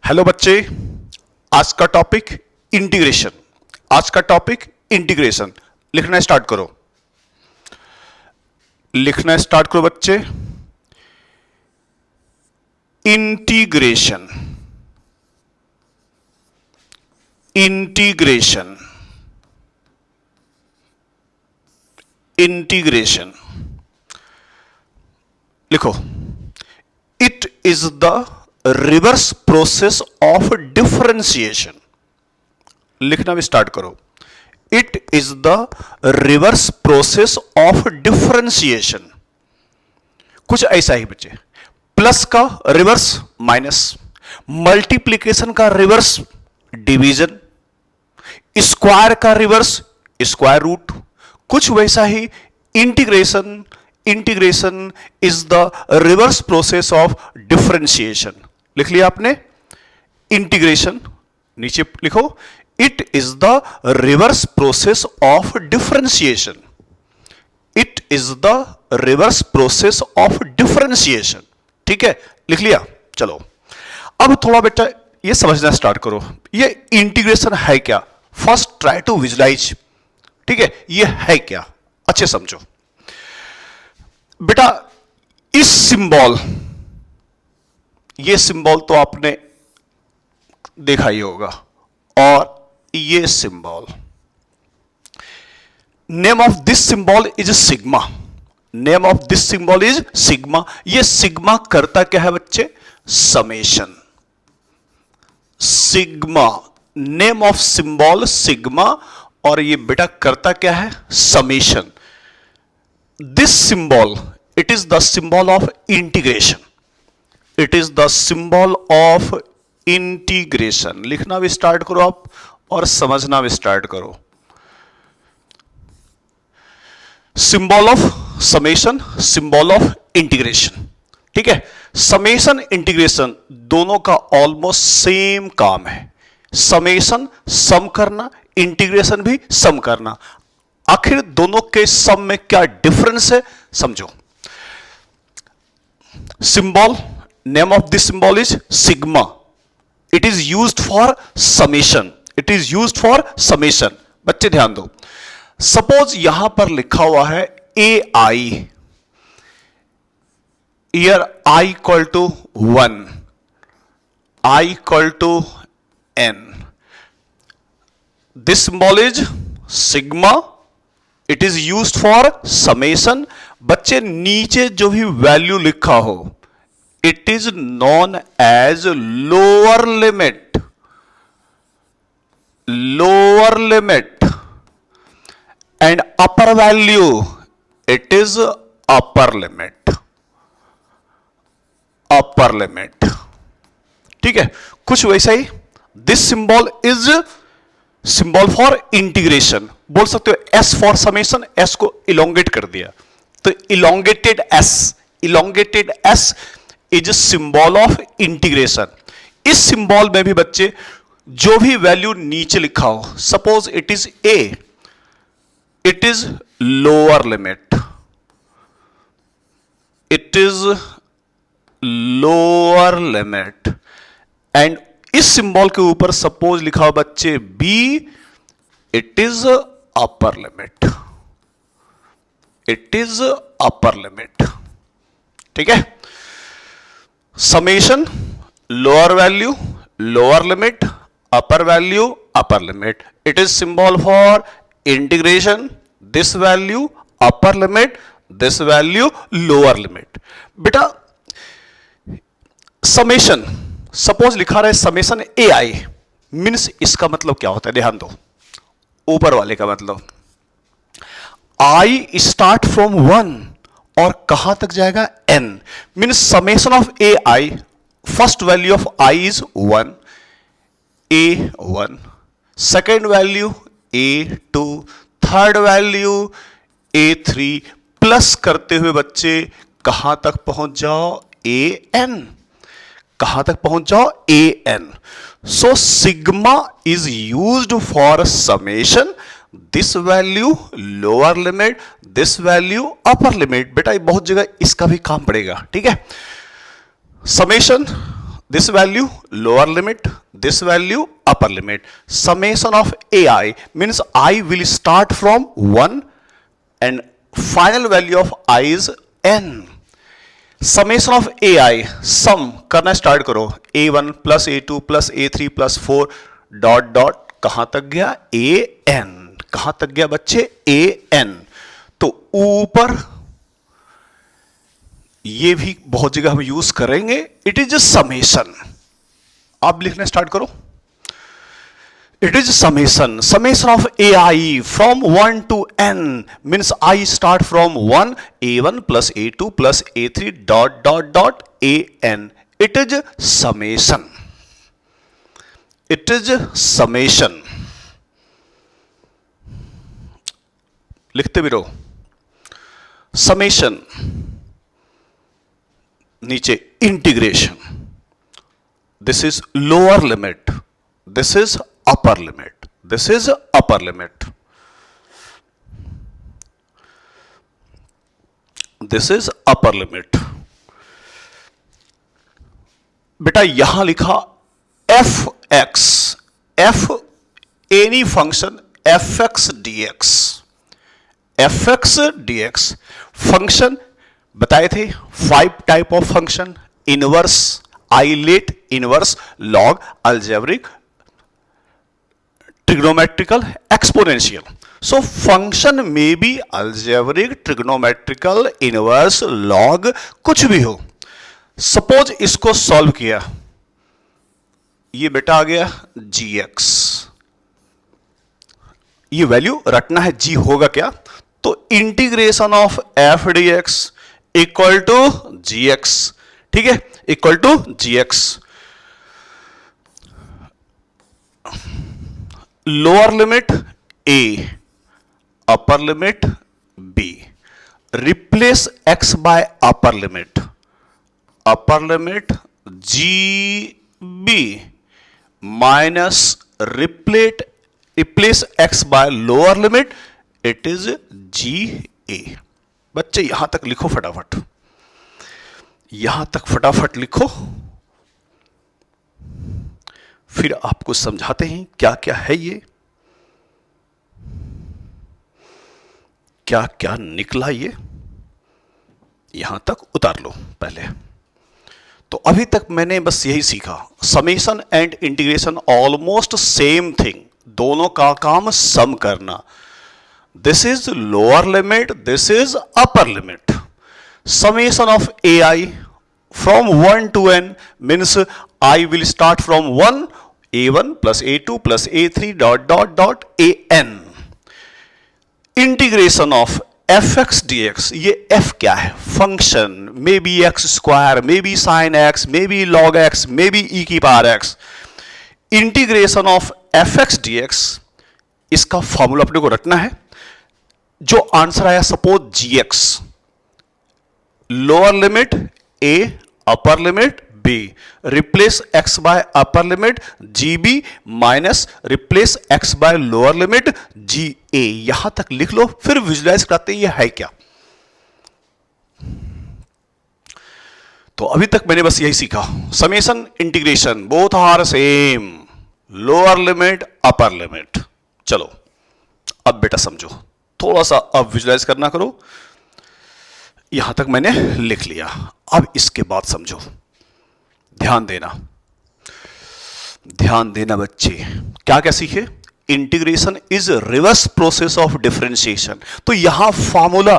Hello बच्चे, आज का टॉपिक इंटीग्रेशन। आज का टॉपिक इंटीग्रेशन। लिखना स्टार्ट करो, लिखना स्टार्ट करो बच्चे। Integration, integration, integration. लिखो, it is the reverse process of differentiation. लिखना भी स्टार्ट करो। It is the reverse process of differentiation. कुछ ऐसा ही बच्चे, प्लस का रिवर्स माइनस, मल्टीप्लिकेशन का रिवर्स डिवीजन, स्क्वायर का रिवर्स स्क्वायर रूट। कुछ वैसा ही integration, integration is the reverse process of differentiation. लिख लिया आपने इंटीग्रेशन, नीचे लिखो it is the reverse process of differentiation. It is the reverse process of differentiation. ठीक है, लिख लिया। चलो अब थोड़ा बेटा ये समझना स्टार्ट करो, ये इंटीग्रेशन है क्या। First try to visualise. ठीक है, ये है क्या, अच्छे समझो बेटा। इस सिंबल, ये सिंबल तो आपने देखा ही होगा, और ये symbol, name of this symbol is sigma. Name of this symbol is sigma. ये सिग्मा करता क्या है बच्चे, summation. Sigma, name of symbol sigma, और ये बेटा करता क्या है, summation. This symbol, it is the symbol of integration. It is the symbol of integration. लिखना भी स्टार्ट करो आप और समझना भी स्टार्ट करो। Symbol of summation, symbol of integration. ठीक है, समेशन इंटीग्रेशन दोनों का ऑलमोस्ट सेम काम है। समेशन सम करना, इंटीग्रेशन भी सम करना। आखिर दोनों के सम में क्या डिफरेंस है समझो। Symbol, name of this symbol is sigma. It is used for summation. It is used for summation. बच्चे ध्यान दो, सपोज यहां पर लिखा हुआ है a i, where i equal to 1, i equal to n। This symbol is sigma. It is used for summation. बच्चे नीचे जो भी वैल्यू लिखा हो, it is known as lower limit. Lower limit and upper value, it is upper limit. Upper limit. ठीक है, कुछ वैसा ही this symbol is symbol for integration. बोल सकते हो एस फॉर समेशन, एस को इलोंगेट कर दिया तो elongated S, elongated S is symbol of integration. इस सिंबल में भी बच्चे जो भी वैल्यू नीचे लिखा हो, suppose it is a, it is lower limit. It is lower limit. And इस सिंबल के ऊपर सपोज लिखा हो बच्चे b, it is upper limit. It is upper limit. ठीक है, summation lower value, lower limit, upper value, upper limit. It is symbol for integration. This value upper limit, this value lower limit. बेटा summation, suppose लिखा रहा है summation ए आई, means इसका मतलब क्या होता है, ध्यान दो। ऊपर वाले का मतलब आई स्टार्ट फ्रॉम 1 और कहां तक जाएगा n, means summation of A I, first value of I is 1, a1, second value a2, third value a3, plus करते हुए बच्चे कहां तक पहुंच जाओ, an। कहां तक पहुंच जाओ, an। So sigma is used for summation. This value lower limit, this value upper limit. बेटा ये बहुत जगह इसका भी काम पड़ेगा। ठीक है, summation this value lower limit, this value upper limit. Summation of ai means I will start from 1 and final value of I is n. Summation of ai, sum करना स्टार्ट करो, a1 plus a2 plus a3 plus 4 dot dot कहां तक गया, an. कहां तक गया बच्चे, an. तो ऊपर ये भी बहुत जगह हम यूज करेंगे, इट इज समेशन. आप लिखना स्टार्ट करो. It is summation. Summation of ai from 1 to n means I start from 1, a1 plus a2 plus a3 dot dot dot an. It is summation. It is summation. लिखते भी रहो. Summation. नीचे integration. This is lower limit. This is upper limit. This is upper limit. This is upper limit. बेटा यहां लिखा fx, f any function fx dx. fx dx function बताए थे 5 type of function, inverse, ILATE, inverse, log, algebraic, trigonometrical, exponential. So function may be algebraic, trigonometrical, inverse, log, कुछ भी हो. Suppose इसको solve किया, ये बेटा आ गया gx. ये वैल्यू रटना है, g होगा क्या, तो integration of f dx equal to gx. ठीक है, equal to gx. Lower limit a, upper limit b. Replace x by upper limit gb minus replace x by lower limit, it is ga. बच्चे यहां तक लिखो फटाफट, यहां तक फटाफट लिखो, फिर आपको समझाते हैं क्या क्या है ये, क्या क्या निकला ये, यहां तक उतार लो पहले. तो अभी तक मैंने बस यही सीखा, summation and integration almost same thing, दोनों का काम सम करना. This is lower limit, this is upper limit. Summation of ai from 1 to n means I will start from 1, a1 plus a2 plus a3 dot dot dot an. Integration of fx dx, ये f क्या है, function, may be x square, may be sine x, may be log x, may be e की power x. Integration of fx dx, इसका formula अपने को रटना है. जो आंसर आया suppose gx, lower limit a, upper limit b, replace x by upper limit gb minus replace x by lower limit ga. यहां तक लिख लो, फिर विजुलाइज करते हैं ये है क्या. तो अभी तक मैंने बस यही सीखा, summation, integration, both are same, lower limit, upper limit. चलो अब बेटा समझो, थोड़ा सा अब विजुलाइज करना करो. यहां तक मैंने लिख लिया, अब इसके बाद समझो, ध्यान देना, ध्यान देना बच्चे. क्या क्या सीखे, integration is reverse process of differentiation. तो यहां फॉर्मूला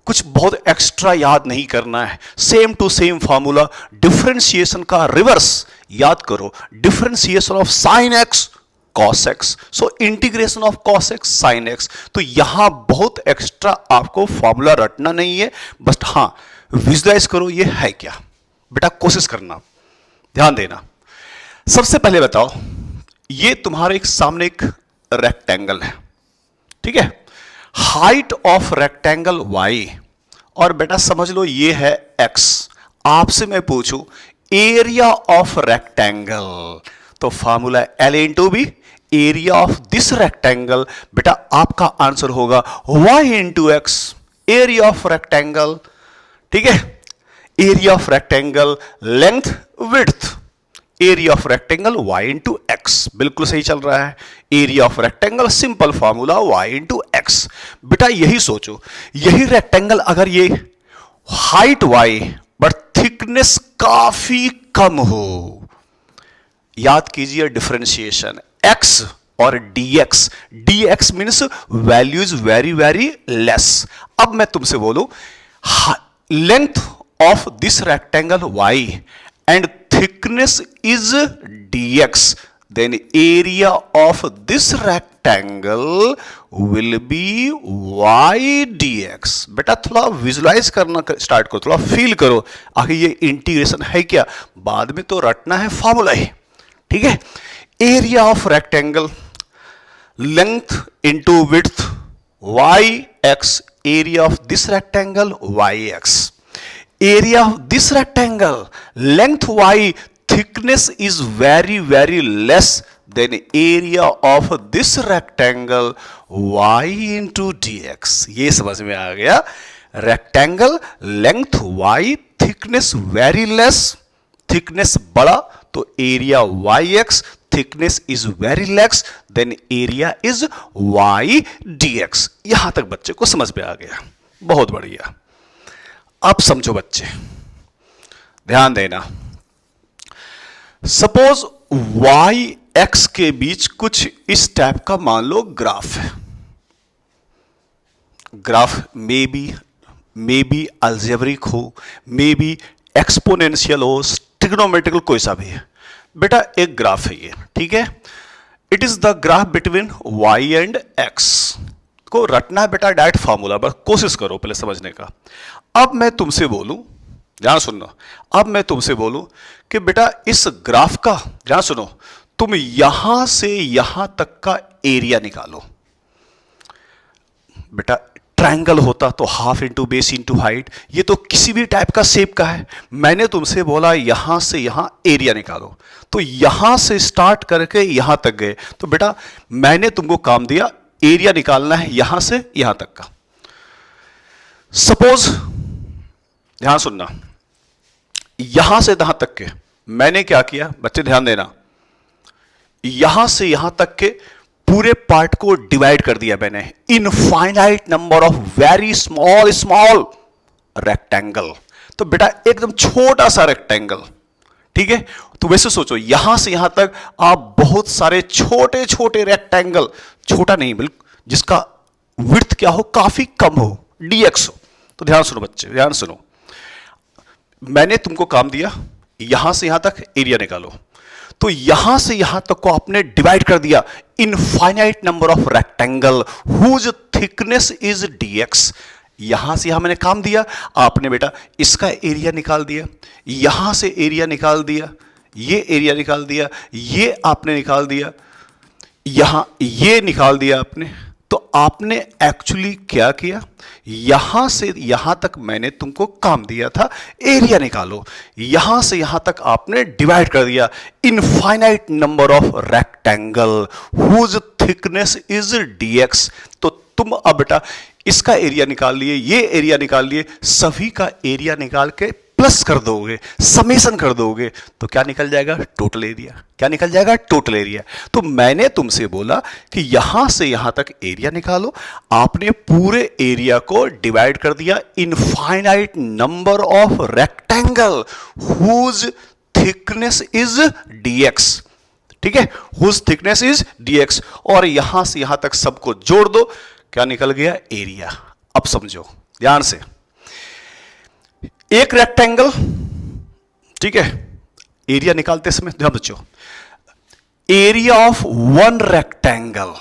कुछ बहुत एक्स्ट्रा याद नहीं करना है, same to same formula. Differentiation का रिवर्स याद करो, differentiation of sine x cos x, so integration of cos x sin x. तो यहां बहुत एक्स्ट्रा आपको फॉर्मूला रटना नहीं है, बस हां विजुलाइज करो ये है क्या. बेटा कोशिश करना, ध्यान देना. सबसे पहले बताओ, ये तुम्हारे एक सामने एक रेक्टेंगल है, ठीक है, हाइट ऑफ रेक्टेंगल y, और बेटा समझ लो ये है x. आपसे मैं पूछूं एरिया ऑफ रेक्टेंगल, तो formula L into b, area of this rectangle, बेटा आपका आंसर होगा y into x, area of rectangle. ठीक है, area of rectangle, length, width, area of rectangle y into x, बिल्कुल सही चल रहा है। Area of rectangle simple formula y into x. बेटा यही सोचो, यही रेक्टेंगल अगर ये हाइट y बट थिकनेस काफी कम हो, याद कीजिए डिफरेंशिएशन x और dx, dx means value is very very less. अब मैं तुमसे बोलूं length of this rectangle y and thickness is dx, then area of this rectangle will be y dx। बेटा थोड़ा विजुलाइज करना स्टार्ट करो, थोड़ा फील करो, आखिर ये इंटीग्रेशन है क्या, बाद में तो रटना है फॉर्मूला ही, ठीक है। Area of rectangle length into width y x, area of this rectangle y x। area of this rectangle length y, thickness is very very less than area of this rectangle y into dx। ये समझ में आ गया, rectangle length y, thickness very less, thickness बड़ा तो area yx, thickness is very less than area is y dx। यहां तक बच्चे को समझ में आ गया, बहुत बढ़िया। अब समझो बच्चे, ध्यान देना, सपोज y x के बीच कुछ इस टाइप का मान लो ग्राफ है। ग्राफ मे बी अलजेब्रिक हो, मे बी एक्सपोनेंशियल हो, ट्रिग्नोमेट्रिकल, कोई सा भी है। बेटा एक ग्राफ है ये, ठीक है। It is the graph between y and x। को रटना है बेटा डायरेक्ट फॉर्मूला, बस कोशिश करो पहले समझने का। अब मैं तुमसे बोलूं, ध्यान सुनना, अब मैं तुमसे बोलूं कि बेटा इस ग्राफ का, ध्यान सुनो, तुम यहां से यहां तक का एरिया निकालो। बेटा ट्रायंगल होता तो half into base into height, ये तो किसी भी टाइप का शेप का है। मैंने तुमसे बोला यहां से यहां एरिया निकालो, तो यहां से स्टार्ट करके यहां तक गए, तो बेटा मैंने तुमको काम दिया एरिया निकालना है यहां से यहां तक का। सपोज ध्यान सुनना, यहां से यहां तक के मैंने क्या किया बच्चे, ध्यान देना, यहां से यहां तक के पूरे पार्ट को डिवाइड कर दिया मैंने infinite number of very small small rectangle. तो बेटा एकदम छोटा सा रेक्टेंगल, ठीक है। तो वैसे सोचो यहां से यहां तक आप बहुत सारे छोटे छोटे रेक्टेंगल, छोटा नहीं बिल्कुल, जिसका विड्थ क्या हो, काफी कम हो, dx हो। तो ध्यान सुनो बच्चे, ध्यान सुनो, मैंने तुमको काम दिया यहां से यहां तक एरिया निकालो, तो यहां से यहां तक को आपने डिवाइड कर दिया infinite number of rectangle whose thickness is dx। यहां से यहां मैंने काम दिया, आपने बेटा इसका एरिया निकाल दिया, यहां से एरिया निकाल दिया, ये एरिया निकाल दिया, ये आपने निकाल दिया, यहां ये निकाल दिया आपने। तो आपने एक्चुअली क्या किया, यहां से यहां तक मैंने तुमको काम दिया था एरिया निकालो, यहां से यहां तक आपने डिवाइड कर दिया infinite number of rectangle whose thickness is dx। तो तुम अब बेटा इसका एरिया निकाल लिए, ये एरिया निकाल लिए, सभी का एरिया निकाल के प्लस कर दोगे, समेशन कर दोगे, तो क्या निकल जाएगा, टोटल एरिया। क्या निकल जाएगा, टोटल एरिया। तो मैंने तुमसे बोला कि यहां से यहां तक एरिया निकालो, आपने पूरे एरिया को डिवाइड कर दिया infinite number of rectangle whose thickness is dx, ठीक है, हुज थिकनेस इज dx, और यहां से यहां तक सबको जोड़ दो, क्या निकल गया, एरिया। अब समझो ध्यान से, एक रेक्टेंगल, ठीक है, एरिया निकालते समय ध्यान बच्चों, एरिया ऑफ वन रेक्टेंगल,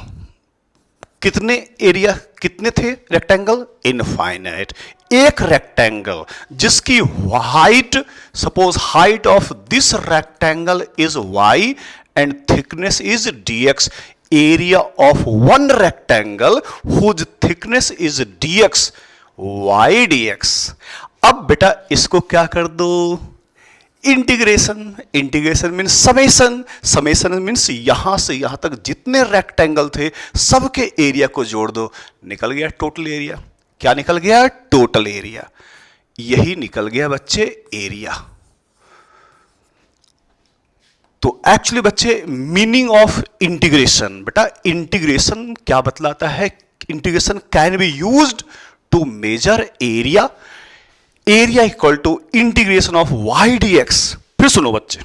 कितने एरिया, कितने थे रेक्टेंगल, इनफाइनाइट। एक रेक्टेंगल जिसकी height, suppose height of this rectangle is y and thickness is dx, area of one rectangle whose thickness is dx, y dx। अब बेटा इसको क्या कर दो, integration. Integration mean summation, summation means यहां से यहां तक जितने रेक्टेंगल थे सबके एरिया को जोड़ दो, निकल गया टोटल एरिया। क्या निकल गया, टोटल एरिया। यही निकल गया बच्चे एरिया। तो एक्चुअली बच्चे मीनिंग ऑफ इंटीग्रेशन, बेटा इंटीग्रेशन क्या बतलाता है? Integration can be used to measure area, area equal to integration of y d x. फिर सुनो बच्चे,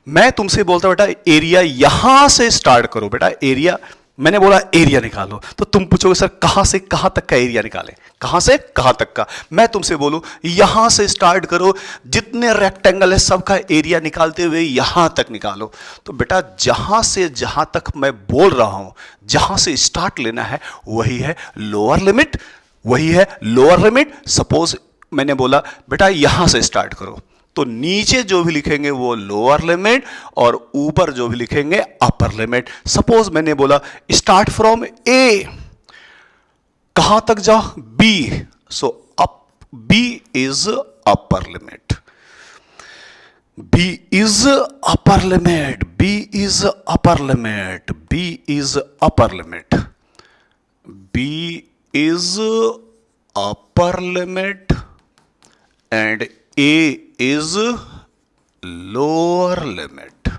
मैं तुमसे बोलता बेटा एरिया यहां से स्टार्ट करो, बेटा एरिया, मैंने बोला एरिया निकालो, तो तुम पूछोगे सर कहां से कहां तक का एरिया निकालें, कहां से कहां तक का? मैं तुमसे बोलूं यहां से स्टार्ट करो, जितने रेक्टेंगल है सबका एरिया निकालते हुए यहां तक निकालो। तो बेटा जहां से जहां तक मैं बोल रहा हूं, जहां से स्टार्ट लेना है वही है लोअर लिमिट, वही है लोअर लिमिट। सपोज मैंने बोला बेटा यहां से स्टार्ट करो, तो नीचे जो भी लिखेंगे वो लोअर लिमिट और ऊपर जो भी लिखेंगे अपर लिमिट। सपोज मैंने बोला स्टार्ट फ्रॉम ए, कहां तक जाओ? B, so up, b is upper limit, b is upper limit, b is upper limit, b is upper limit, b is upper limit and A is lower limit।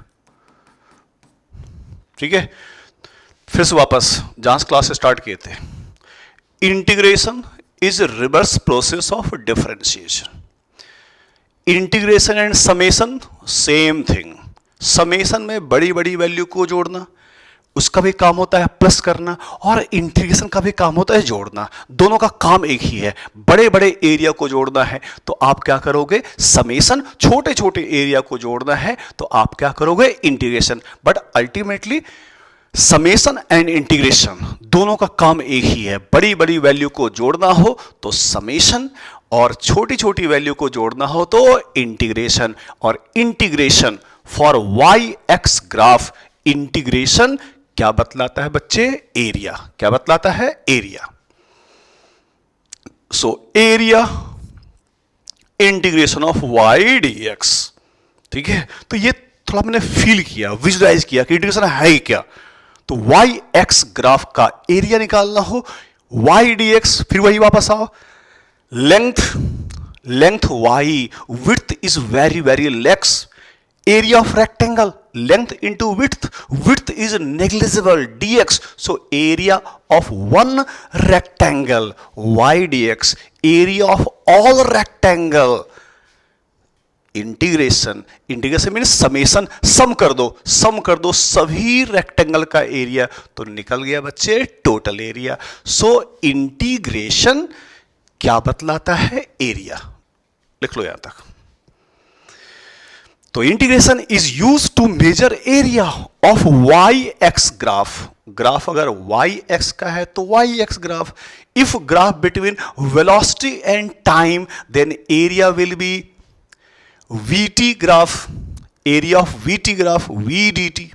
ठीक है, फिर से वापस जहां से क्लास स्टार्ट किए थे, integration is reverse process of differentiation. Integration and summation same thing. Summation में बड़ी बड़ी वैल्यू को जोड़ना, उसका भी काम होता है प्लस करना, और इंटीग्रेशन का भी काम होता है जोड़ना। दोनों का काम एक ही है, बड़े बड़े एरिया को जोड़ना है तो आप क्या करोगे समेशन, छोटे छोटे एरिया को जोड़ना है तो आप क्या करोगे integration. But ultimately summation and integration दोनों का काम एक ही है। बड़ी बड़ी वैल्यू को जोड़ना हो तो समेशन, और छोटी छोटी वैल्यू को जोड़ना हो तो इंटीग्रेशन। और integration for y x graph, integration क्या बतलाता है बच्चे? एरिया। क्या बतलाता है? Area. So area integration of y d x. ठीक है, तो ये थोड़ा मैंने फील किया, विजुलाइज किया कि इंटीग्रेशन है ही क्या। तो वाई एक्स ग्राफ का एरिया निकालना हो, वाई डी एक्स, फिर वही वापस आओ, length, length y, width is very very less, area of rectangle, length into width, width is negligible, dx, so area of one rectangle, y dx, area of all rectangle, integration, integration mean summation, sum कर दो सभी rectangle का area, तो निकल गया बच्चे total area. So integration क्या बतलाता है? एरिया। लिख लो यहां तक। तो integration is use to measure area of y x graph. Graph अगर वाई एक्स का है तो y x graph. If graph between velocity and time then area will be VT graph, area of VT graph v d t.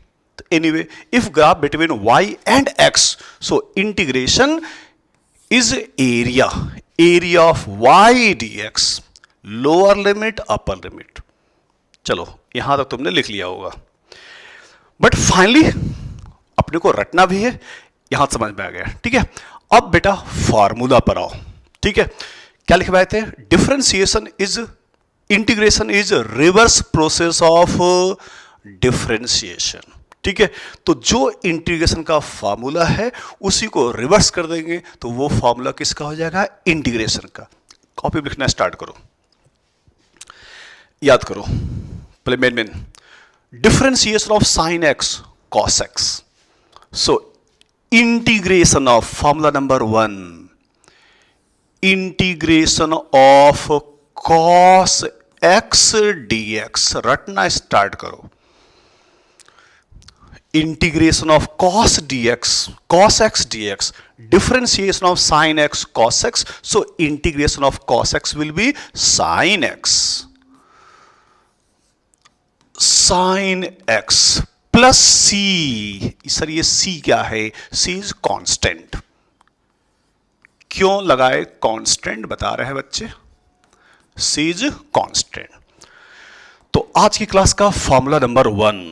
Anyway, if graph between y and x, so integration is area, area of y d x, lower limit upper limit. चलो यहां तक तुमने लिख लिया होगा, but finally अपने को रटना भी है, यहां समझ में आ गया। ठीक है, अब बेटा फार्मूला पर आओ। ठीक है, क्या लिखवाए थे? Differentiation is, integration is reverse process of differentiation. ठीक है, तो जो इंटीग्रेशन का फार्मूला है उसी को रिवर्स कर देंगे तो वो फार्मूला किसका हो जाएगा? इंटीग्रेशन का। कॉपी लिखना स्टार्ट करो, याद करो। पहले main differentiation of sine x cos x. So integration of formula number 1, integration of cos x dx. रटना स्टार्ट करो। Integration of cos dx, cos x dx, differentiation of sin x cos x, so integration of cos x will be sin x, sin x plus c। Sir ये c क्या है? c is constant। क्यों लगाए constant? बता रहे हैं बच्चे, c is constant। तो आज की क्लास का फॉर्मूला नंबर 1,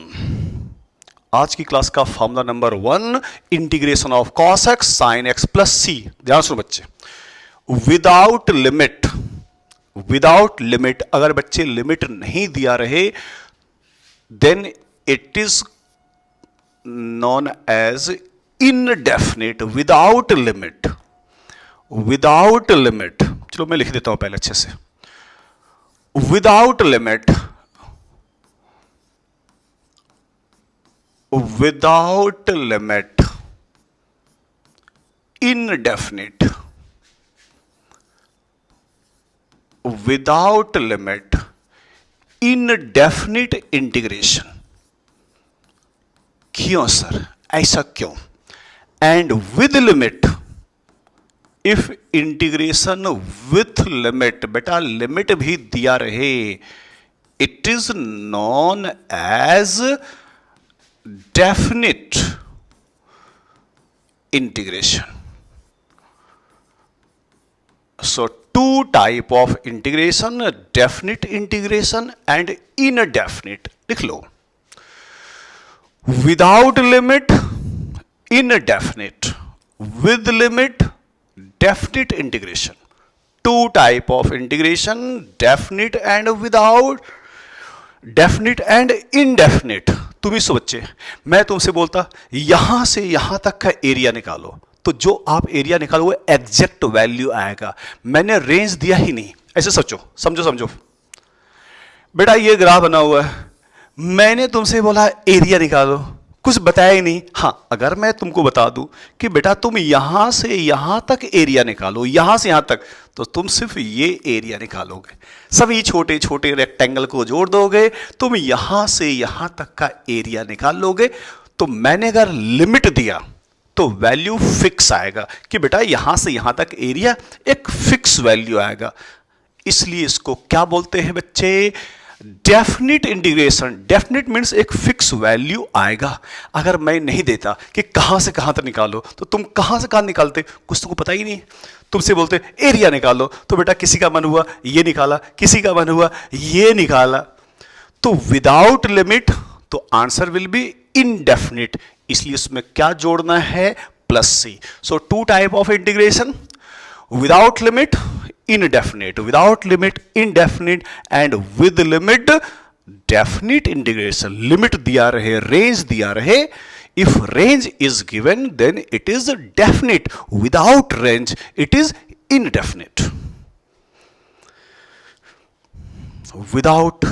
आज की क्लास का formula number 1, integration of cos x sin x plus c। ध्यान सुनो बच्चे, विदाउट लिमिट, विदाउट लिमिट, अगर बच्चे लिमिट नहीं दिया रहे then it is known as indefinite, without limit. Without limit, चलो मैं लिख देता हूं पहले अच्छे से. Without limit, without limit, indefinite, without limit, indefinite integration. क्यों सर, ऐसा क्यों? And with limit, if integration with limit, बेटा लिमिट भी दिया रहे, it is known as definite integration. So two type of integration, definite integration and indefinite. लिख लो. Without limit, indefinite. With limit, definite integration. Two type of integration, definite and without, definite and indefinite. तुम ही बच्चे, मैं तुमसे बोलता यहां से यहां तक का एरिया निकालो, तो जो आप एरिया निकालो वो एग्जैक्ट वैल्यू आएगा. मैंने रेंज दिया ही नहीं. ऐसे सोचो, समझो बेटा, ये ग्राफ बना हुआ है, मैंने तुमसे बोला एरिया निकालो, कुछ बताया ही नहीं. हाँ, अगर मैं तुमको बता दूं कि बेटा तुम यहां से यहां तक एरिया निकालो, यहां से यहां तक, तो तुम सिर्फ ये एरिया निकालोगे. सभी छोटे छोटे रेक्टेंगल को जोड़ दोगे, तुम यहां से यहां तक का एरिया निकाल लोगे. तो मैंने अगर लिमिट दिया तो वैल्यू फिक्स आएगा कि बेटा यहां से यहां तक एरिया एक फिक्स वैल्यू आएगा. इसलिए इसको क्या बोलते हैं बच्चे? Definite integration. डेफिनिट मीन्स एक फिक्स वैल्यू आएगा. अगर मैं नहीं देता कि कहां से कहां तक निकालो, तो तुम कहां से कहां निकालते, कुछ तुमको पता ही नहीं. तुमसे बोलते एरिया निकालो, तो बेटा किसी का मन हुआ ये निकाला, किसी का मन हुआ ये निकाला. तो विदाउट लिमिट तो आंसर विल बी इनडेफिनिट. इसलिए उसमें क्या जोड़ना है? Plus c. So two type of integration, without limit indefinite, without limit indefinite, and with limit definite integration. Limit दिया रहे, range दिया रहे. If range is given, then it is definite. Without range, it is indefinite. Without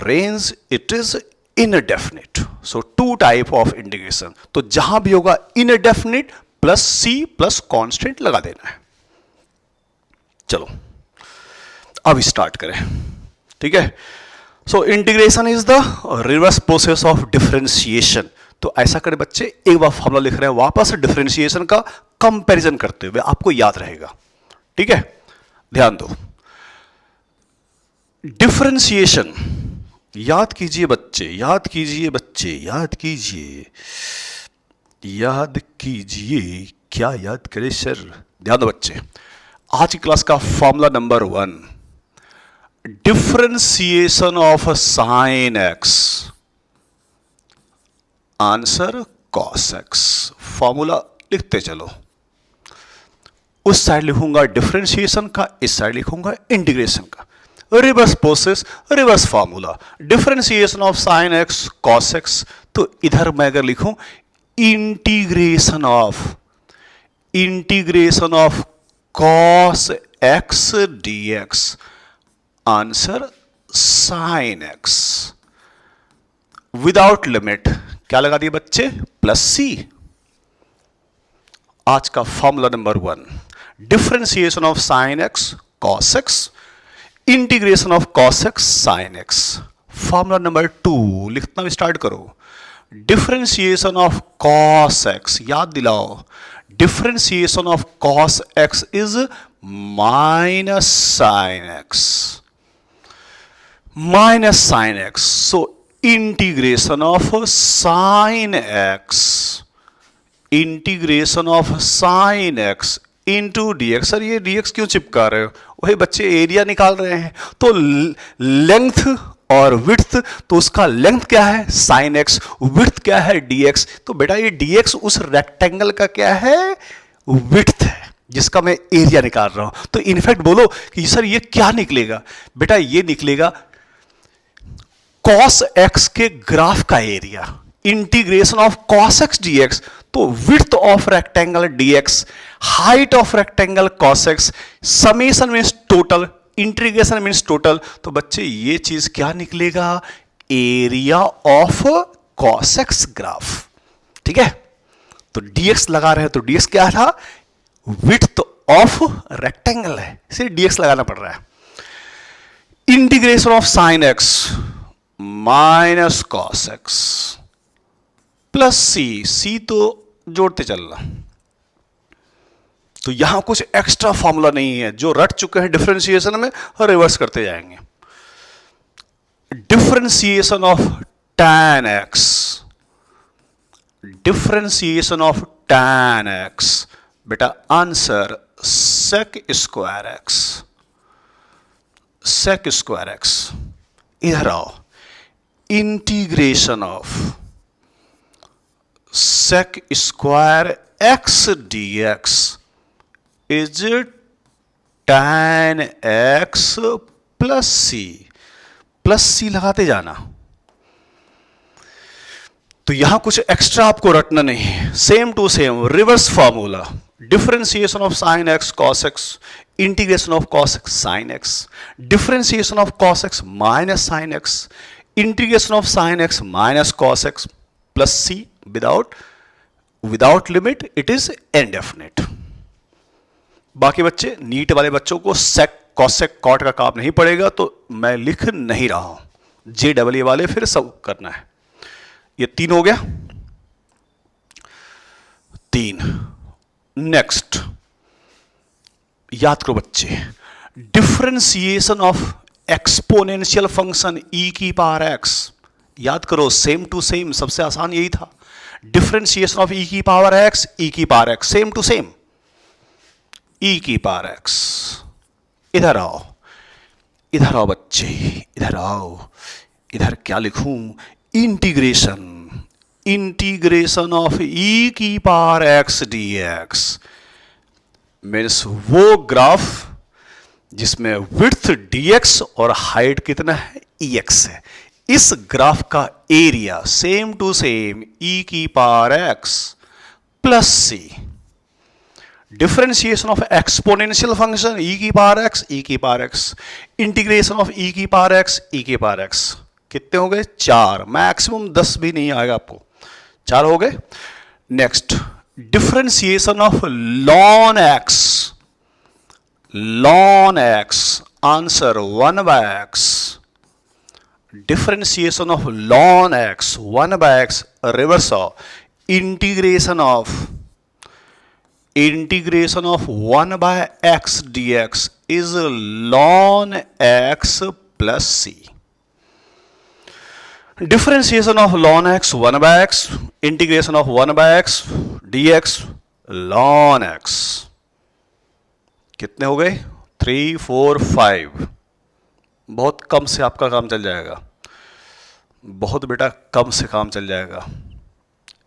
range, it is indefinite. So two type of integration. तो जहां भी होगा indefinite plus c plus constant लगा देना है. चलो अब स्टार्ट करें. ठीक है. सो integration is the reverse process of differentiation. तो ऐसा करें बच्चे, एक बार फॉर्मूला लिख रहे हैं वापस, डिफरेंशिएशन का कंपैरिजन करते हुए, आपको याद रहेगा. ठीक है, ध्यान दो. डिफरेंशिएशन याद कीजिए बच्चे, याद कीजिए बच्चे, याद कीजिए, याद कीजिए. क्या याद करें सर? ध्यान दो बच्चे. आज की क्लास का formula number 1, differentiation of sine x, answer cos x. Formula लिखते चलो. उस साइड लिखूंगा डिफरेंशिएशन का, इस साइड लिखूंगा इंटीग्रेशन का. Reverse process, reverse formula. Differentiation of sine x cos x, तो इधर मैं अगर लिखूं integration of cos x dx, answer sin x. Without limit क्या लगा दिए बच्चे? Plus c. आज का formula number 1, differentiation of sine x cos x, integration of cos x sine x. Formula number 2 लिखना स्टार्ट करो. डिफरेंशिएशन ऑफ कॉस एक्स, याद दिलाओ, differentiation of cos x is minus sin x. Minus sin x. So integration of sin x. Integration of sin x into dx. Sir ये dx क्यों चिपका रहे हो? वही बच्चे एरिया निकाल रहे हैं. तो लेंथ और विड्थ, तो उसका लेंथ क्या है? Sine x. विड्थ क्या है? dx. तो बेटा ये dx उस रेक्टेंगल का क्या है? विड्थ है, जिसका मैं एरिया निकाल रहा हूं. तो इनफैक्ट बोलो कि सर ये क्या निकलेगा? बेटा ये निकलेगा cos x के ग्राफ का area, integration of cos x dx, तो width of rectangle dx, height of rectangle cos x, summation means total, integration means total, तो बच्चे ये चीज क्या निकलेगा, area of cos x graph. ठीक है, तो dx लगा रहे हैं तो dx क्या था, विड्थ ऑफ रेक्टेंगल है, इसे dx लगाना पड़ रहा है। Integration of sine x minus cos x plus c तो जोड़ते चलना, तो यहां कुछ एक्स्ट्रा फॉर्मूला नहीं है, जो रट चुके हैं डिफरेंशिएशन में रिवर्स करते जाएंगे। Differentiation of tan x, differentiation of tan x, बेटा answer sec square x, sec square x। इधर आओ, integration of sec square x dx is tan x plus c लगाते जाना, तो यहां कुछ एक्स्ट्रा आपको रटना नहीं है, same to same reverse formula. Differentiation of sine x cos x, integration of cos x sine x, differentiation of cos x minus sine x, integration of sine x minus cos x plus c, without limit, it is indefinite. बाकी बच्चे NEET वाले बच्चों को sec cosec cot का काम नहीं पड़ेगा, तो मैं लिख नहीं रहा हूं, JEE वाले फिर सब करना है। ये 3 हो गया, 3। नेक्स्ट याद करो बच्चे, differentiation of exponential function e की पावर x, याद करो सेम टू सेम, सबसे आसान यही था। डिफरेंशिएशन ऑफ e की पावर x, e की power x, same to same, e की पावर x। इधर आओ बच्चे, इधर आओ, इधर क्या लिखूं, इंटीग्रेशन ऑफ e की पावर x dx मीन्स वो ग्राफ जिसमें विड्थ dx और हाइट कितना है, ex है, इस ग्राफ का area same to same e की power x plus C. Differentiation of exponential function e की power x, integration of e की पावर x, कितने हो गए, 4, मैक्सिमम 10 भी नहीं आएगा आपको, 4 हो गए। Next differentiation of ln x, answer 1/x, differentiation of ln x 1/x, reverse of integration of 1/x dx is ln x plus C. Differentiation of ln x 1/x, integration of 1/x dx ln x, कितने हो गए, 3, 4, 5। बहुत कम से आपका काम चल जाएगा, बहुत बेटा कम से काम चल जाएगा,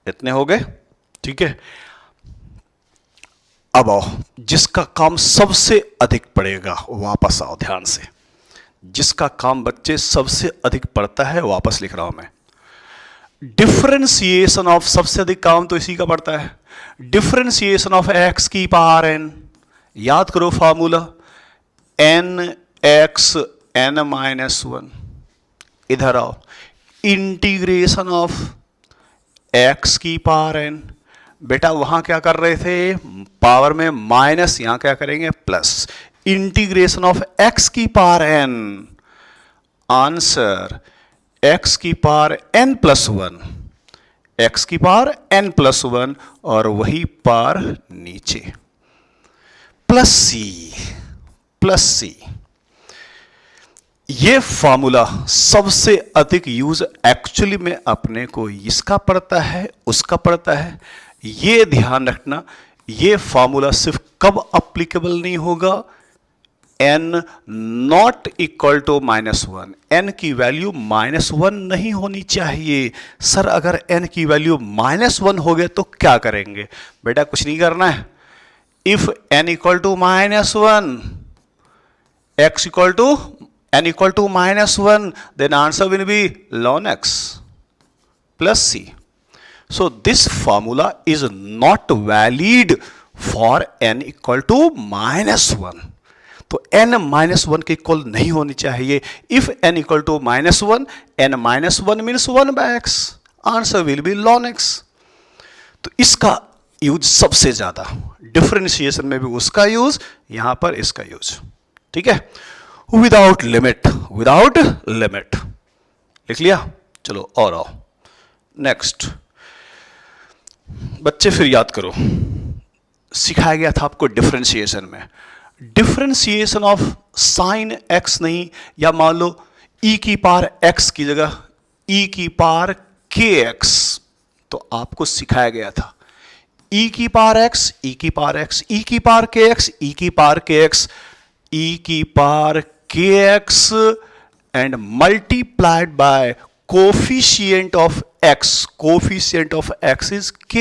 इतने हो गए। ठीक है, अब आओ, जिसका काम सबसे अधिक पड़ेगा वापस आओ ध्यान से, जिसका काम बच्चे सबसे अधिक पड़ता है वापस लिख रहा हूं मैं। डिफरेंशिएशन ऑफ, सबसे अधिक काम तो इसी का पड़ता है, डिफरेंशिएशन ऑफ x की पावर n, याद करो फॉर्मूला nx n-1। इधर आओ, इंटीग्रेशन ऑफ x की पावर n, बेटा वहां क्या कर रहे थे, पावर में माइनस, यहां क्या करेंगे प्लस, इंटीग्रेशन ऑफ x की पावर n, आंसर x की पावर n प्लस 1, x की पावर n प्लस 1, और वही पावर नीचे प्लस सी। ये फॉर्मूला सबसे अधिक यूज एक्चुअली में अपने को इसका पड़ता है, उसका पड़ता है। ये ध्यान रखना, ये फॉर्मूला सिर्फ कब अप्लीकेबल नहीं होगा, n not equal to -1, n की वैल्यू -1 नहीं होनी चाहिए। सर अगर n की वैल्यू -1 हो गया तो क्या करेंगे, बेटा कुछ नहीं करना है, if n equal to -1, x equal to n equal to -1, then answer will be ln x plus c. So this formula is not valid for n equal to -1. तो n-1 के इक्वल नहीं होनी चाहिए. If n equal to -1, n-1 means 1/x. Answer will B ln x. तो इसका use सबसे ज्यादा, differentiation में भी उसका यूज, यहां पर इसका यूज. ठीक है, विदाउट लिमिट, विदाउट लिमिट. लिख लिया. चलो और आओ नेक्स्ट. बच्चे फिर याद करो, सिखाया गया था आपको डिफरेंशिएशन में. डिफरेंशिएशन ऑफ साइन एक्स नहीं, या मान लो e की पावर x की जगह e की पावर kx, तो आपको सिखाया गया था e की पावर x, e की पावर x, e की पावर kx, e की पावर kx, e की power kx and multiplied by coefficient of x. Coefficient of x is k.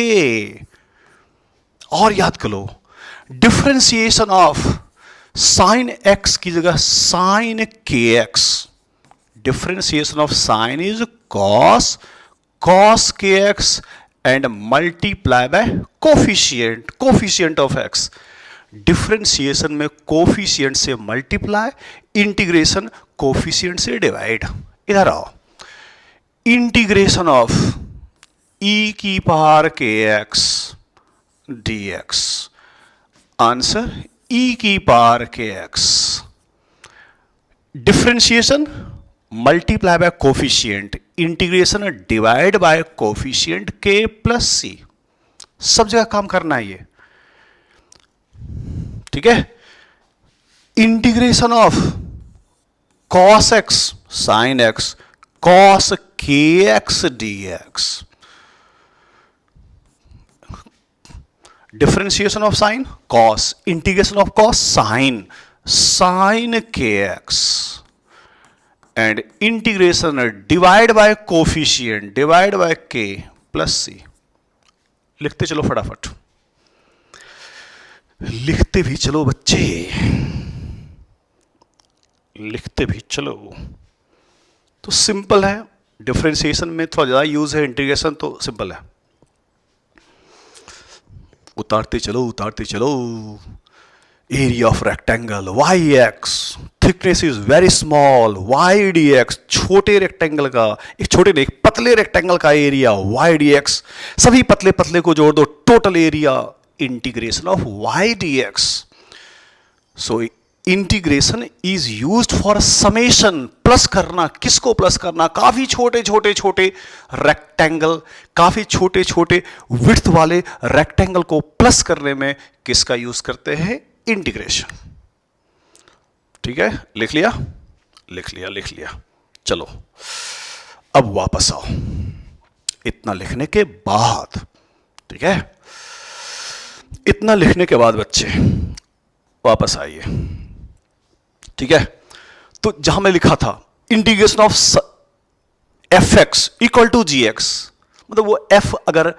और याद करो, डिफरेंशिएशन ऑफ साइन x की जगह sine kx. Differentiation of sine is cos kx and multiply by coefficient of x. Differentiation में coefficient से multiply, integration coefficient से divide. इधर आओ, इंटीग्रेशन ऑफ e की power kx dx. Answer e की power kx. Differentiation multiply by coefficient, integration divide by coefficient k plus c. सब जगह काम करना है ये. ठीक है, integration of cos x sin x, cos kx dx. Differentiation of sign cos, integration of cos sin, sin kx and integration divide by coefficient, divide by k plus c. लिखते चलो फटाफट, लिखते भी चलो बच्चे, लिखते भी चलो. तो सिंपल है, डिफरेंशिएशन में थोड़ा ज्यादा यूज है, इंटीग्रेशन तो सिंपल है. उतारते चलो उतारते चलो. Area of rectangle yx, thickness is very small, y dx. छोटे रेक्टेंगल का, एक छोटे नहीं, एक पतले रेक्टेंगल का एरिया y dx. सभी पतले पतले को जोड़ दो, total area integration of y dx. So integration is used for summation. Plus करना, किसको प्लस करना? काफी छोटे छोटे छोटे रेक्टेंगल, काफी छोटे छोटे विड्थ वाले रेक्टेंगल को प्लस करने में किसका यूज करते हैं? इंटीग्रेशन. ठीक है, लिख लिया लिख लिया लिख लिया. चलो अब वापस आओ, इतना लिखने के बाद. ठीक है, इतना लिखने के बाद बच्चे वापस आइए. ठीक है, तो जहां मैं लिखा था integration of F X equal to G X, मतलब वो एफ अगर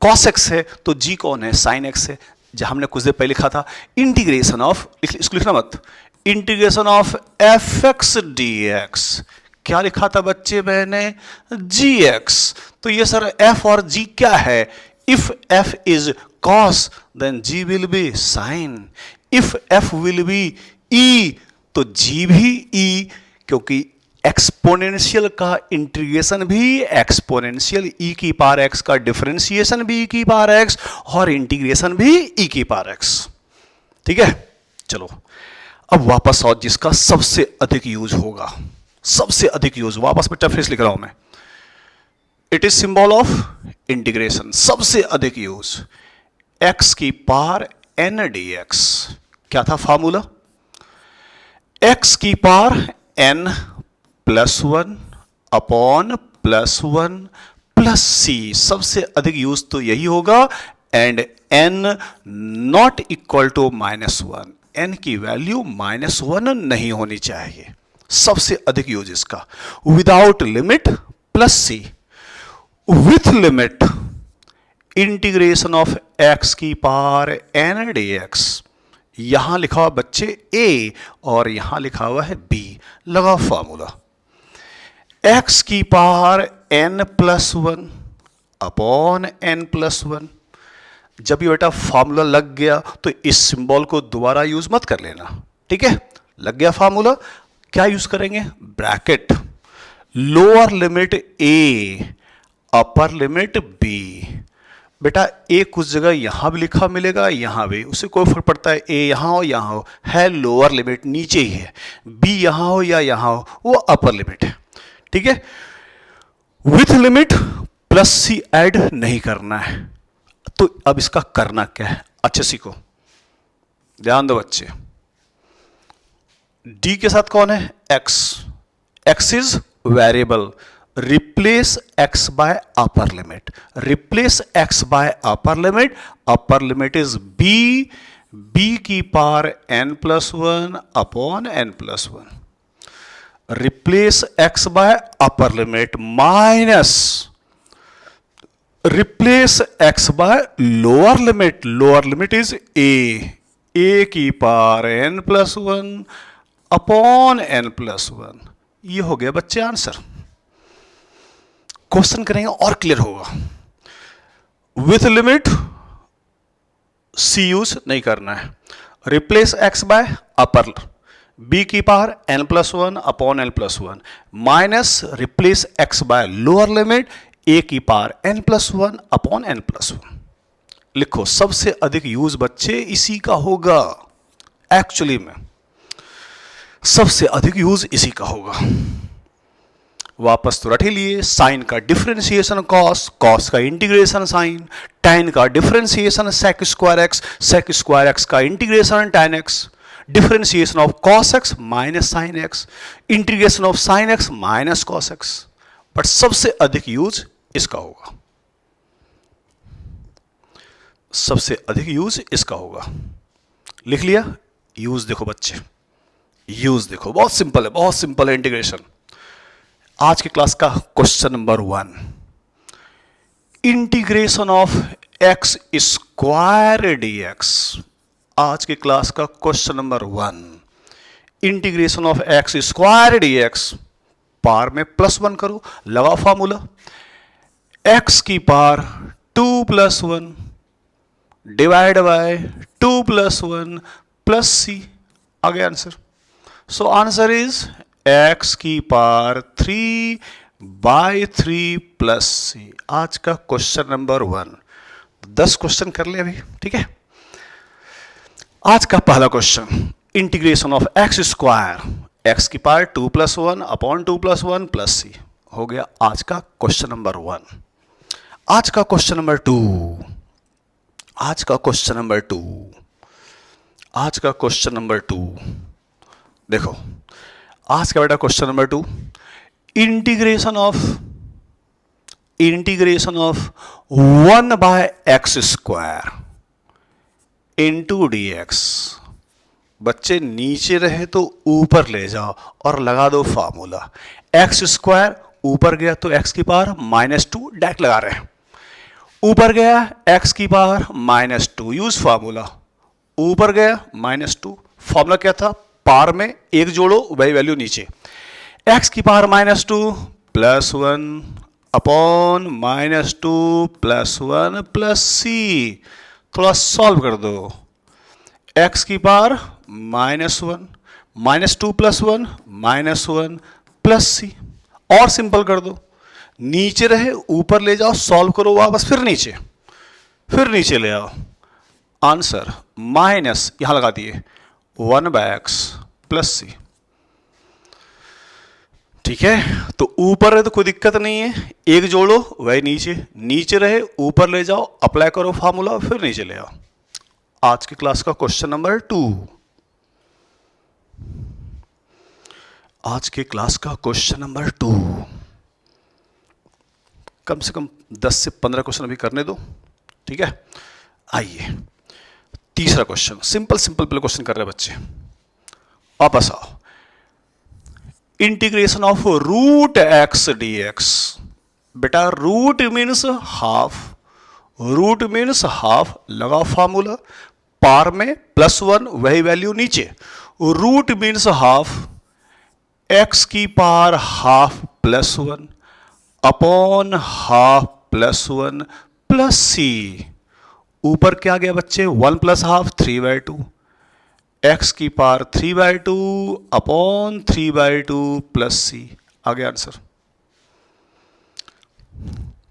कॉस एक्स है तो जी कौन है? साइन एक्स है. जहां हमने कुछ देर पहले लिखा था इंटीग्रेशन ऑफ, इसको लिखना मत, integration of F X D x. क्या लिखा था बच्चे मैंने? G X. तो ये सर एफ और जी क्या है? If F is cos then G will be sine. If F will be E तो जी भी ई, क्योंकि एक्सपोनेंशियल का इंटीग्रेशन भी एक्सपोनेंशियल, ई की पावर एक्स का डिफरेंशिएशन भी ई की पावर एक्स और इंटीग्रेशन भी ई की पावर एक्स. ठीक है, चलो अब वापस आओ, जिसका सबसे अधिक यूज होगा, सबसे अधिक यूज. वापस बेटा फिर लिख रहा हूं मैं, it is symbol of integration. सबसे अधिक यूज एक्स की पावर एन डी एक्स. क्या था फॉर्मूला? एक्स की power n plus one upon plus one plus c. सबसे अधिक यूज तो यही होगा. And n not equal to -1. N की वैल्यू -1 नहीं होनी चाहिए. सबसे अधिक यूज इसका. Without limit plus c, with limit integration of x की पावर एन डी एक्स. यहां लिखा हुआ बच्चे a और यहां लिखा हुआ है b. लगाओ फार्मूला, x की power n plus one upon n plus one. जब ये बेटा फार्मूला लग गया तो इस सिंबल को दोबारा यूज मत कर लेना, ठीक है। लग गया फार्मूला, क्या यूज करेंगे, bracket, lower limit a upper limit b। बेटा a कुछ जगह यहां भी लिखा मिलेगा, यहां भी, उससे कोई फर्क पड़ता है, a यहां हो यहां हो, है लोअर लिमिट नीचे ही है, b यहां हो या यहां हो वो अपर लिमिट है, ठीक है। With limit plus C add नहीं करना है, तो अब इसका करना क्या है, अच्छे सीखो, ध्यान दो बच्चे। d के साथ कौन है, x, x is variable, replace x by upper limit, replace x by upper limit is b की power n plus one upon n plus one, replace x by upper limit minus replace x by lower limit is a की power n plus one upon n plus one. ये हो गया बच्चे answer. Question करेंगे और clear होगा। With limit C use नहीं करना है, replace x by upper b की power n plus one upon n plus one minus replace x by lower limit a की power n plus one upon n plus one. लिखो, सबसे अधिक use बच्चे इसी का होगा, एक्चुअली में सबसे अधिक यूज इसी का होगा। वापस तो रट ही लिए, साइन का डिफरेंशिएशन कॉस, कॉस का इंटीग्रेशन साइन, tan का डिफरेंशिएशन सेक स्क्वायर एक्स का integration tan x, differentiation of cos x minus sine x, integration of sine x minus cos x। But सबसे अधिक यूज इसका होगा, सबसे अधिक यूज इसका होगा। लिख लिया, यूज देखो बच्चे, यूज देखो, बहुत सिंपल है, बहुत सिंपल है इंटीग्रेशन। आज की क्लास का question number 1, integration of x square dx। आज की क्लास का question number 1, integration of x square dx। पार में प्लस वन करो, लगा फार्मूला, x की power 2 plus one divide by 2 plus one plus c. आ गया answer. So answer is x की पावर 3 बाय 3 प्लस सी। आज का क्वेश्चन नंबर 1। 10 क्वेश्चन कर ले अभी, ठीक है। आज का पहला question, integration of x square, x की power 2 plus one upon 2 plus one plus c हो गया आज का क्वेश्चन नंबर 1। आज का क्वेश्चन नंबर 2, आज का क्वेश्चन नंबर 2, आज का क्वेश्चन नंबर 2 देखो, आज का बेटा question number 2, integration of 1 by X square into D X. बच्चे नीचे रहे तो ऊपर ले जाओ और लगा दो फार्मूला, एक्स स्क्वायर ऊपर गया तो एक्स की पावर -2 डायरेक्ट लगा रहे हैं, ऊपर गया एक्स की पावर -2 यूज फार्मूला, ऊपर गया -2, फार्मूला क्या था, पावर में एक जोड़ो वही वैल्यू नीचे, एक्स की power -2 plus 1 upon -2 plus 1 plus c. थोड़ा सॉल्व कर दो, एक्स की पावर -1 -2 प्लस 1 -1 प्लस सी, और सिंपल कर दो, नीचे रहे ऊपर ले जाओ, सॉल्व करो वापस, फिर नीचे ले आओ, आंसर माइनस यहां लगा दिए 1 बाय एक्स प्लस सी। ठीक है, तो ऊपर है तो कोई दिक्कत नहीं है, एक जोड़ो वही नीचे रहे ऊपर ले जाओ, अप्लाई करो फार्मूला, फिर नीचे ले आओ। आज की क्लास का क्वेश्चन नंबर 2, आज के क्लास का क्वेश्चन नंबर 2, कम से कम 10 से 15 क्वेश्चन अभी करने दो, ठीक है। आइए तीसरा क्वेश्चन, सिंपल पहले क्वेश्चन कर रहे हैं बच्चे, वापस आओ। Integration of root x D x. बेटा रूट मीन्स हाफ, लगा फार्मूला, पार में +1 वही वैल्यू नीचे, रूट मीन्स हाफ, एक्स की power half plus 1 upon half plus 1 plus c, ऊपर क्या गया बच्चे 1 प्लस हाफ 3/2, एक्स की पावर 3/2 अपॉन 3/2 प्लस सी, आ गया आंसर।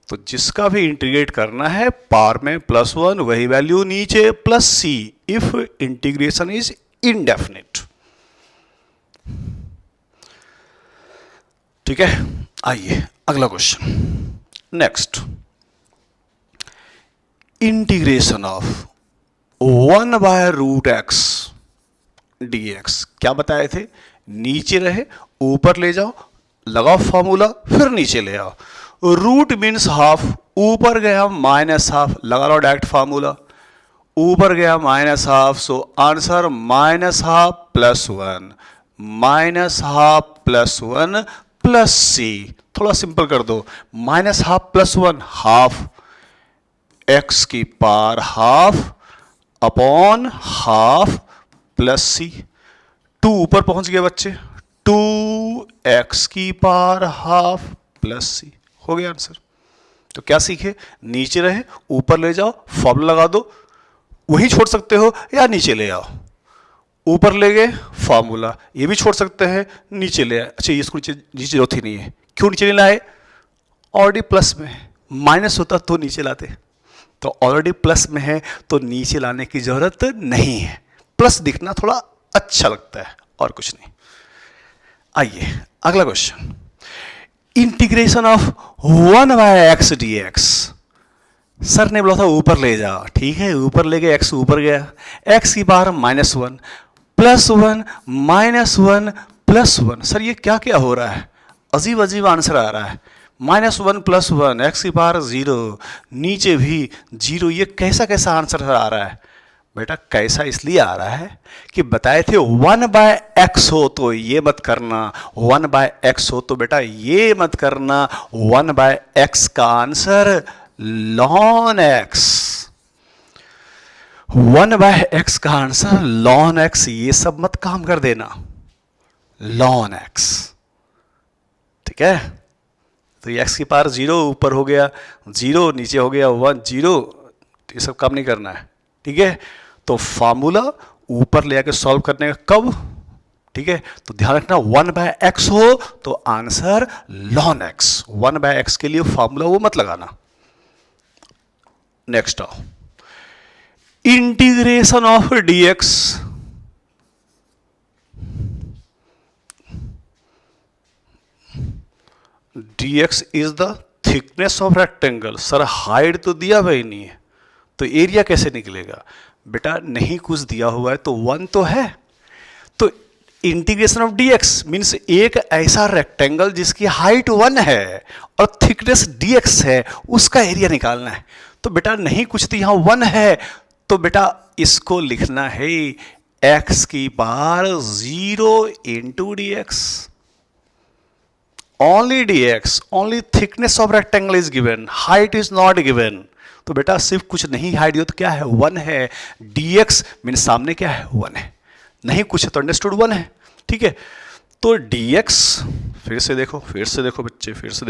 तो जिसका भी इंटीग्रेट करना है पावर में +1 वही वैल्यू नीचे plus see if integration is indefinite. ठीक है, आइए अगला question. Next, integration of 1/√x dx, क्या बताए थे, नीचे रहे ऊपर ले जाओ, लगाओ फॉर्मूला, फिर नीचे ले आओ। रूट मीन्स हाफ, ऊपर गया माइनस हाफ, लगा लो डायरेक्ट फार्मूला, ऊपर गया minus half, so answer minus half plus 1 minus half plus 1 plus c. थोड़ा सिंपल कर दो, minus half plus 1 half, x की power half upon half plus c, 2 ऊपर पहुंच गए बच्चे, 2x की पावर हाफ प्लस सी, हो गया आंसर। तो क्या सीखे, नीचे रहे ऊपर ले जाओ, फॉर्मूला लगा दो, वही छोड़ सकते हो या नीचे ले आओ, ऊपर ले गए फॉर्मूला, ये भी छोड़ सकते हैं, नीचे ले आए। अच्छा, इसको नीचे जरूरत ही नहीं है, क्यों नीचे नहीं लाए, ऑलरेडी प्लस में है, माइनस होता तो नीचे लाते, तो ऑलरेडी प्लस में है तो नीचे लाने की जरूरत नहीं है, प्लस दिखना थोड़ा अच्छा लगता है और कुछ नहीं। आइए अगला question, integration of 1/x dx, sir ने बोला था ऊपर ले जाओ, ठीक है ऊपर ले गए, x ऊपर गया, x की पावर -1 +1 -1 +1, सर ये क्या क्या हो रहा है, अजीब अजीब आंसर आ रहा है, -1 +1 x की पावर 0, नीचे भी 0, ये कैसा कैसा आंसर आ रहा है बेटा, कैसा इसलिए आ रहा है कि बताए थे 1/x हो तो ये मत करना, 1/x हो तो बेटा ये मत करना, 1/x का आंसर ln x, 1/x का आंसर ln x, ये सब मत काम कर देना, ln x, ठीक है। तो ये x की पावर 0 ऊपर हो गया 0, नीचे हो गया 1 0, ये सब काम नहीं करना है, ठीक है। तो फॉर्मूला ऊपर ले आके सॉल्व करने का कब, ठीक है, तो ध्यान रखना 1/x हो तो आंसर ln x, 1/x के लिए फॉर्मूला वो मत लगाना। नेक्स्ट आओ, integration of dx, dx is the thickness of rectangle, sir height तो दिया भाई नहीं है तो एरिया कैसे निकलेगा, बेटा नहीं कुछ दिया हुआ है तो 1 तो है, तो इंटीग्रेशन ऑफ dx मीन्स एक ऐसा रेक्टेंगल जिसकी हाइट 1 है और थिकनेस dx है, उसका एरिया निकालना है। तो बेटा नहीं कुछ तो यहां 1 है, तो बेटा इसको लिखना है x की power 0 into dx, only dx, only thickness of rectangle is given, height is not given। तो बेटा सिर्फ कुछ नहीं हाइट दिया तो क्या है 1 है, dx मीन सामने क्या है 1 है, नहीं कुछ है तो अंडरस्टूड 1 है, ठीक है। तो dx फिर से देखो बच्चे, फिर से देखो